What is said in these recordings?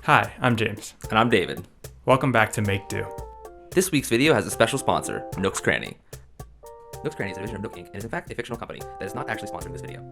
Hi, I'm James. And I'm David. Welcome back to Make Do. This week's video has a special sponsor, Nook's Cranny. Nook's Cranny is a division of Nook Inc. and is in fact a fictional company that is not actually sponsoring this video.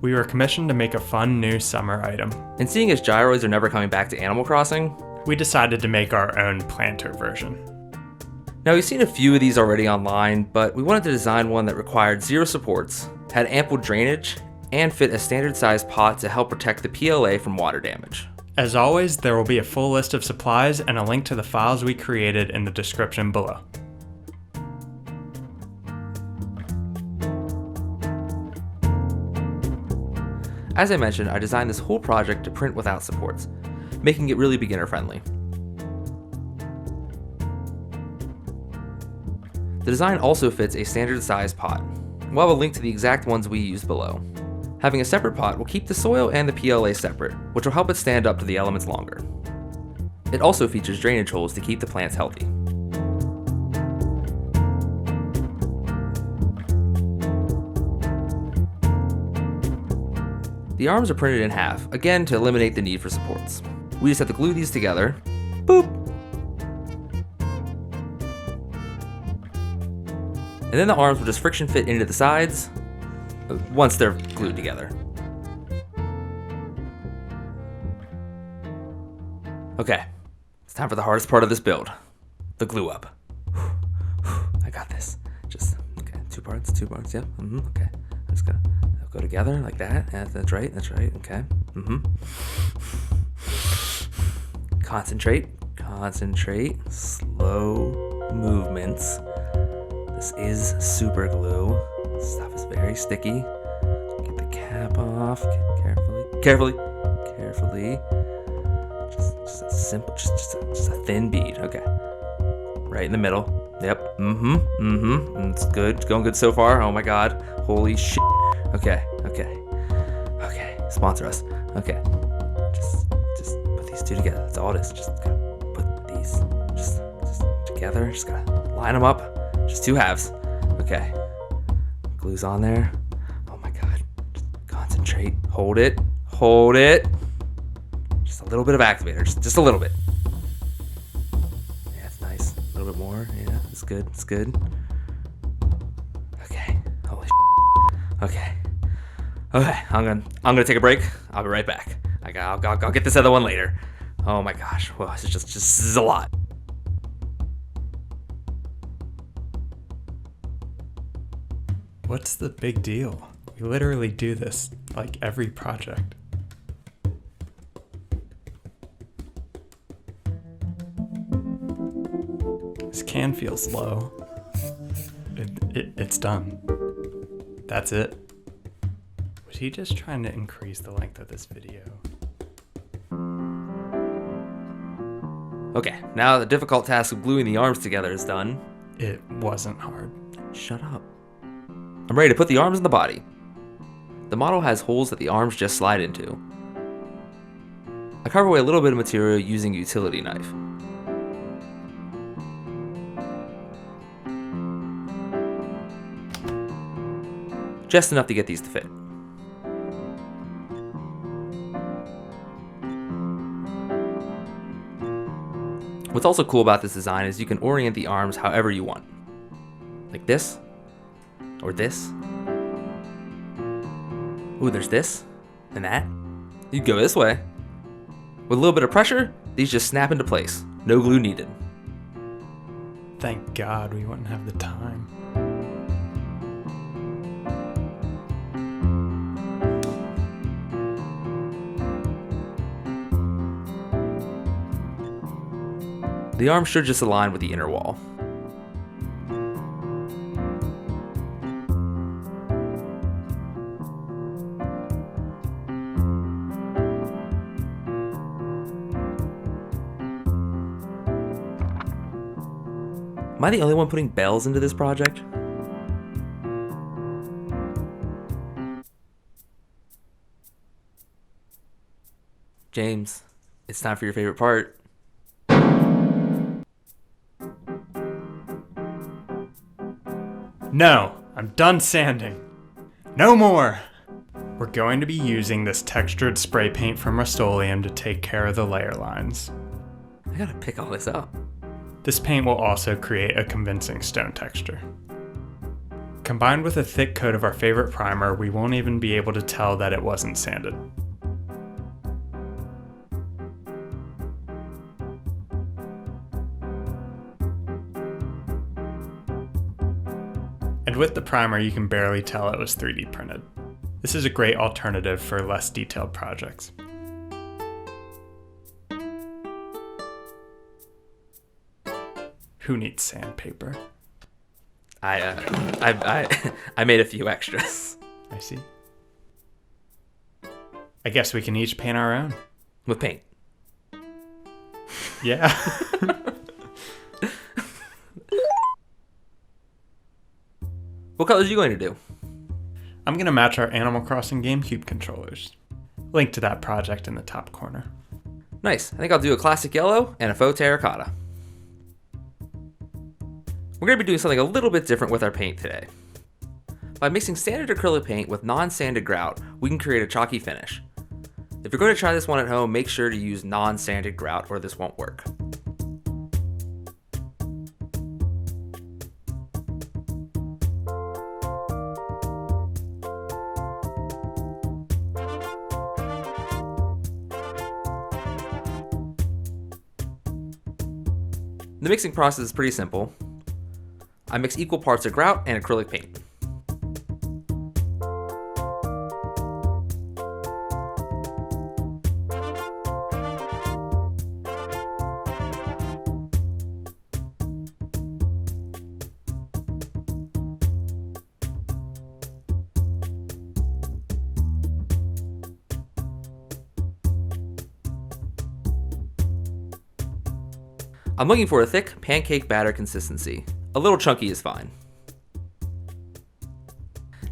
We were commissioned to make a fun new summer item. And seeing as gyroids are never coming back to Animal Crossing, we decided to make our own planter version. Now we've seen a few of these already online, but we wanted to design one that required zero supports, had ample drainage, and fit a standard sized pot to help protect the PLA from water damage. As always, there will be a full list of supplies and a link to the files we created in the description below. As I mentioned, I designed this whole project to print without supports, making it really beginner friendly. The design also fits a standard sized pot. We'll have a link to the exact ones we used below. Having a separate pot will keep the soil and the PLA separate, which will help it stand up to the elements longer. It also features drainage holes to keep the plants healthy. The arms are printed in half, again to eliminate the need for supports. We just have to glue these together. Boop! And then the arms will just friction fit into the sides once they're glued together. Okay, it's time for the hardest part of this build, the glue up. I got this. Just, okay, two parts, yeah, okay. I'm just gonna go together like that. Yeah, that's right, okay. Concentrate, slow movements. This is super glue. This stuff is very sticky. Get the cap off. Carefully. Just a simple, just a thin bead. Okay. Right in the middle. Yep. It's good. It's going good so far. Oh my god. Holy shit. Okay. Sponsor us. Okay. Just put these two together. That's all it is. Just gotta put these just together. Just gotta line them up. Just two halves. Okay. Glue's on there. Oh my god. Just concentrate. Hold it. Just a little bit of activator. Just a little bit. Yeah, it's nice. A little bit more. Yeah, it's good. Okay. Holy shit. Okay. I'm gonna take a break. I'll be right back. I'll get this other one later. Oh my gosh. Well, this is a lot. What's the big deal? We literally do this like every project. This can feels low. It's done. That's it. Was he just trying to increase the length of this video? Okay, now the difficult task of gluing the arms together is done. It wasn't hard. Shut up. I'm ready to put the arms in the body. The model has holes that the arms just slide into. I carve away a little bit of material using a utility knife. Just enough to get these to fit. What's also cool about this design is you can orient the arms however you want. Like this. Or this. Ooh, there's this. And that. You can go this way. With a little bit of pressure, these just snap into place. No glue needed. Thank God we wouldn't have the time. The arms should just align with the inner wall. Am I the only one putting bells into this project? James, it's time for your favorite part. No, I'm done sanding. No more. We're going to be using this textured spray paint from Rust-Oleum to take care of the layer lines. I gotta pick all this up. This paint will also create a convincing stone texture. Combined with a thick coat of our favorite primer, we won't even be able to tell that it wasn't sanded. And with the primer, you can barely tell it was 3D printed. This is a great alternative for less detailed projects. Who needs sandpaper? I made a few extras. I see. I guess we can each paint our own. With paint. Yeah. What colors are you going to do? I'm going to match our Animal Crossing GameCube controllers. Link to that project in the top corner. Nice. I think I'll do a classic yellow and a faux terracotta. We're going to be doing something a little bit different with our paint today. By mixing sanded acrylic paint with non-sanded grout, we can create a chalky finish. If you're going to try this one at home, make sure to use non-sanded grout or this won't work. The mixing process is pretty simple. I mix equal parts of grout and acrylic paint. I'm looking for a thick pancake batter consistency. A little chunky is fine.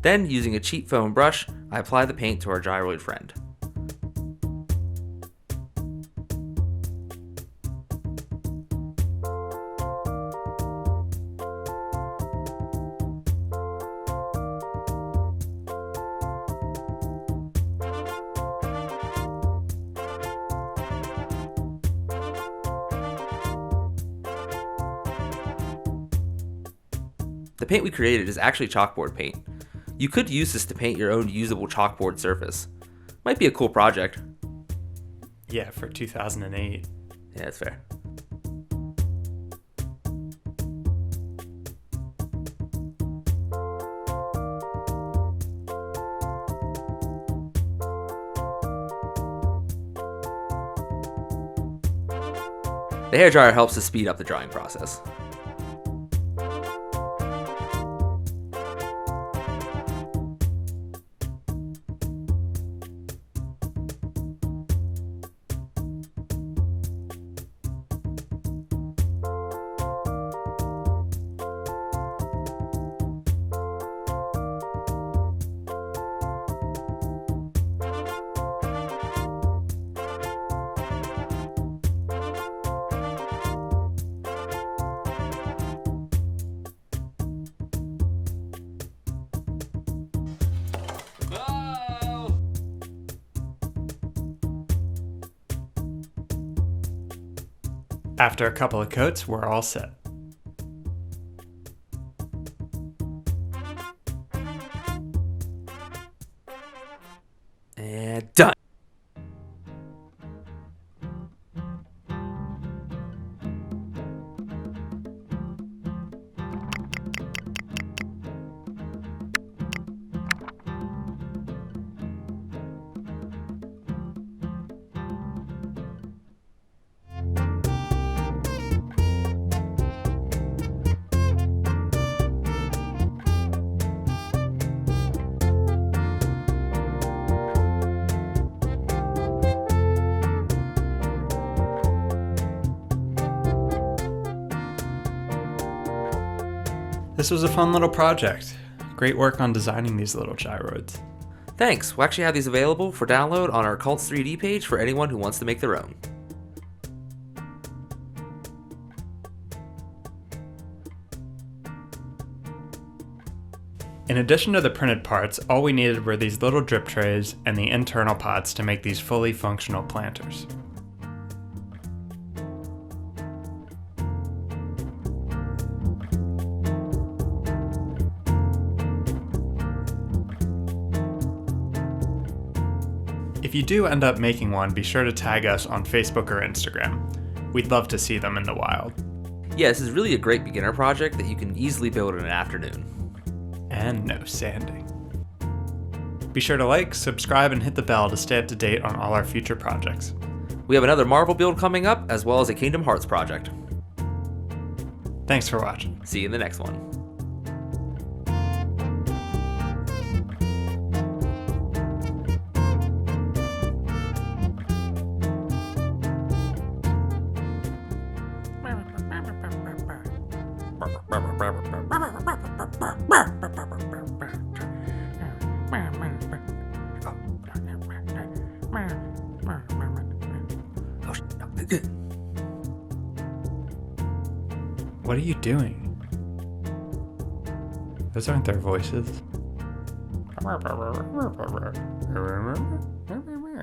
Then, using a cheap foam brush, I apply the paint to our gyroid friend. The paint we created is actually chalkboard paint. You could use this to paint your own usable chalkboard surface. Might be a cool project. Yeah, for 2008. Yeah, that's fair. The hairdryer helps to speed up the drying process. After a couple of coats, we're all set. And done. This was a fun little project. Great work on designing these little gyroids. Thanks. We'll actually have these available for download on our Cults 3D page for anyone who wants to make their own. In addition to the printed parts, all we needed were these little drip trays and the internal pots to make these fully functional planters. If you do end up making one, be sure to tag us on Facebook or Instagram. We'd love to see them in the wild. Yeah, this is really a great beginner project that you can easily build in an afternoon. And no sanding. Be sure to like, subscribe, and hit the bell to stay up to date on all our future projects. We have another Marvel build coming up, as well as a Kingdom Hearts project. Thanks for watching. See you in the next one. What are you doing? Those aren't their voices.